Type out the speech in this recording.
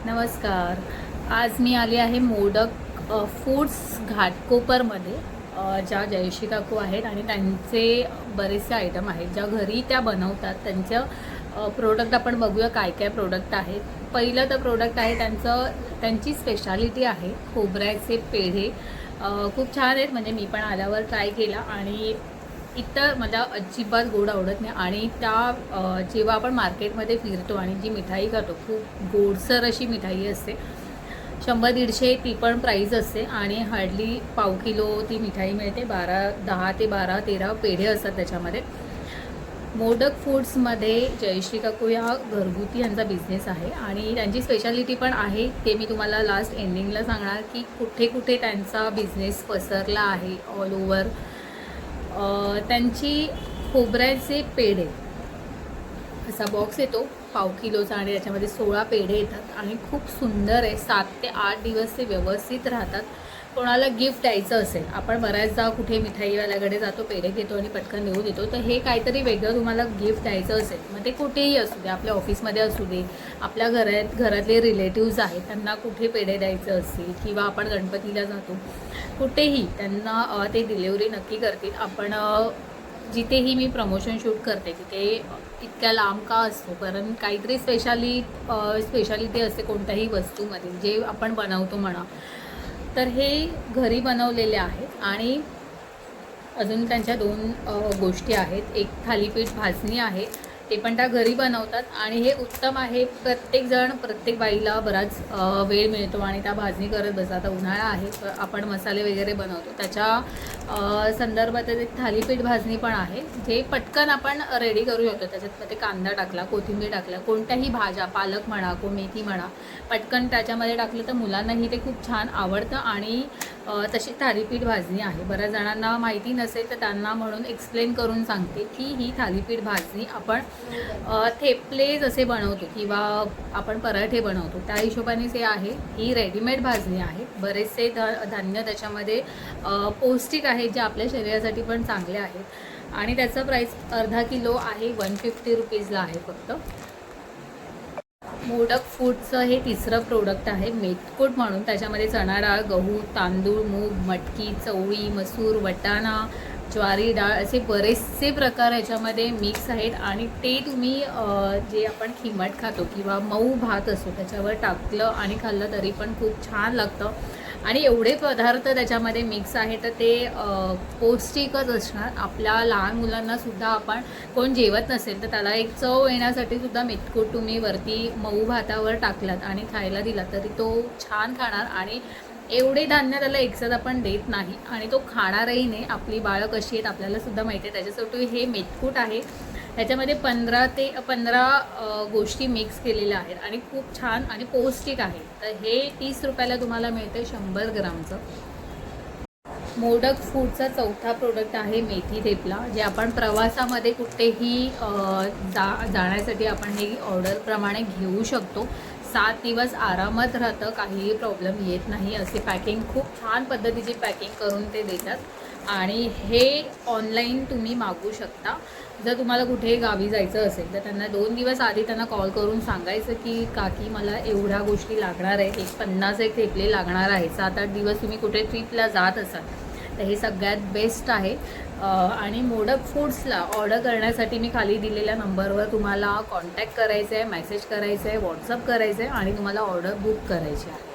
नमस्कार. आज मी आली आहे मोडक फूड्स घाटकोपरमध्ये. ज्या जयश्री काकू आहेत आणि त्यांचे बरेचसे आयटम आहेत ज्या घरी त्या बनवतात. त्यांचं प्रोडक्ट आपण बघूया काय काय प्रोडक्ट आहेत. पहिलं तर प्रोडक्ट आहे त्यांची स्पेशालिटी आहे खोबऱ्याचे पेढे. खूप छान आहेत, म्हणजे मी पण आल्यावर ट्राय केला आणि इतर मला अजिबात गोड आवडत नाही. आणि जेव्हा आपण मार्केटमध्ये फिरतो आणि जी मिठाई खातो खूप गोडसर अशी मिठाई असते. 100-150 ती पण प्राईज असते आणि हार्डली पाव किलो ती मिठाई मिळते. 10 ते 12-13 पेढे असतात त्याच्यामध्ये. मोडक फूड्समध्ये जयश्री काकू या घरगुती यांचा बिझनेस आहे आणि त्यांची स्पेशालिटी पण आहे. ते मी तुम्हाला लास्ट एंडिंगला सांगणार की कुठे कुठे त्यांचा बिझनेस पसरला आहे ऑल ओव्हर. त्यांची खोबऱ्याचे पेढे असा बॉक्स येतो पाव किलोचा आणि त्याच्यामध्ये 16 पेढे येतात आणि खूप सुंदर आहे. 7 ते 8 दिवस ते व्यवस्थित राहतात. कोणाला गिफ्ट द्यायचं असेल, आपण बऱ्याचदा कुठे मिठाईवाल्याकडे जातो, पेढे घेतो आणि पटकन देऊ देतो. तर हे काहीतरी वेगळं तुम्हाला गिफ्ट द्यायचं असेल, मग ते कुठेही असू दे, आपल्या ऑफिसमध्ये असू दे, आपल्या घरातले रिलेटिव्ज आहेत त्यांना कुठे पेढे द्यायचं असेल, किंवा आपण गणपतीला जातो कुठेही, त्यांना ते डिलेवरी नक्की करतील. आपण जिथेही मी प्रमोशन शूट करते तिथे इतक्या लांब का असतो, कारण काहीतरी स्पेशालिटी असते कोणत्याही वस्तूमध्ये जे आपण बनवतो म्हणा. तर हे घरी बनवलेले आहेत. आणि अजून त्यांच्या 2 गोष्टी आहेत. एक थालीपीठ भाजणी आहे, ते पण त्या घरी बनवतात आणि हे उत्तम आहे. प्रत्येक बाईला बराच वेळ मिळतो आणि त्या भाजणी करत बसतात. आता उन्हाळा आहे, आपण मसाले वगैरे बनवतो त्याच्या संदर्भात एक थालीपीठ भाजणी पण आहे, जे पटकन आपण रेडी करू शकतो. त्याच्यामध्ये कांदा टाकला, कोथिंबीर टाकला, कोणत्याही भाज्या, पालक म्हणा, मेथी म्हणा, पटकन त्याच्यामध्ये टाकलं तर मुलांनाही ते खूप छान आवडतं. आणि तशी थालीपीठ भाजणी आहे. बऱ्याच जणांना माहिती नसेल तर त्यांना म्हणून एक्सप्लेन करून सांगते की ही थालीपीठ भाजणी आपण थेपले जसे बनवतो किंवा आपण पराठे बनवतो त्या हिशोबानेच हे आहे. ही रेडीमेड भाजणी आहे. बरेचसे धान्य त्याच्यामध्ये पौष्टिक आहेत जे आपल्या शरीरासाठी पण चांगले आहेत. आणि त्याचं प्राईस अर्धा किलो आहे, 150 रुपीजला आहे फक्त. मोडक फूडचं हे तिसरं प्रोडक्ट आहे मेथकूट म्हणून. त्याच्यामध्ये चणा डाळ, गहू, तांदूळ, मूग, मटकी, चवळी, मसूर, वटाणा, ज्वारी डाळ असे बरेचसे प्रकार ह्याच्यामध्ये मिक्स आहेत. आणि ते तुम्ही जे आपण खिमट खातो किंवा मऊ भात असतो त्याच्यावर टाकलं आणि खाल्लं तरी पण खूप छान लागतं. आणि एवढे पदार्थ त्याच्यामध्ये मिक्स आहे तर ते पौष्टिकच असणार. आपल्या लहान मुलांनासुद्धा आपण कोण जेवत नसेल तर त्याला एक चव येण्यासाठी सुद्धा मेथकूट तुम्ही वरती मऊ भातावर टाकलात आणि खायला दिला तरी तो छान खाणार. आणि एवढे धान्य त्याला एकसाथ आपण देत नाही आणि तो खाणारही नाही. आपली बाळं कशी आहेत आपल्याला सुद्धा माहिती आहे, त्याच्यासाठी हे मेथकूट आहे. ह्याच्यामध्ये 15 गोष्टी मिक्स केलेल्या आहेत आणि खूप छान आणि पौष्टिक आहे. तर हे 30 रुपयाला तुम्हाला मिळतं 100 ग्रामचं. मोडक फूडचा चौथा प्रोडक्ट आहे मेथी थेपला, जे आपण प्रवासामध्ये कुठेही जाण्यासाठी आपण हे ऑर्डरप्रमाणे घेऊ शकतो. 7 दिवस आरामात राहतं, काहीही प्रॉब्लेम येत नाही. असे पॅकिंग खूप छान पद्धतीची पॅकिंग करून ते देतात. आणि हे ऑनलाईन तुम्ही मागवू शकता. जर तुम्हाला कुठे गावी जायचं असेल तर त्यांना 2 दिवस आधी त्यांना कॉल करून सांगायचं की काकी मला एवढ्या गोष्टी लागणार आहेत, 50 एक थेपले लागणार आहे. 7-8 दिवस तुम्ही कुठे ट्रिपला जात असाल तर हे सगळ्यात बेस्ट आहे. आणि मोडक फूड्सला ऑर्डर करण्यासाठी मी खाली दिलेल्या नंबरवर तुम्हाला कॉन्टॅक्ट करायचं आहे, मेसेज करायचं आहे, व्हॉट्सअप करायचं आहे आणि तुम्हाला ऑर्डर बुक करायची आहे.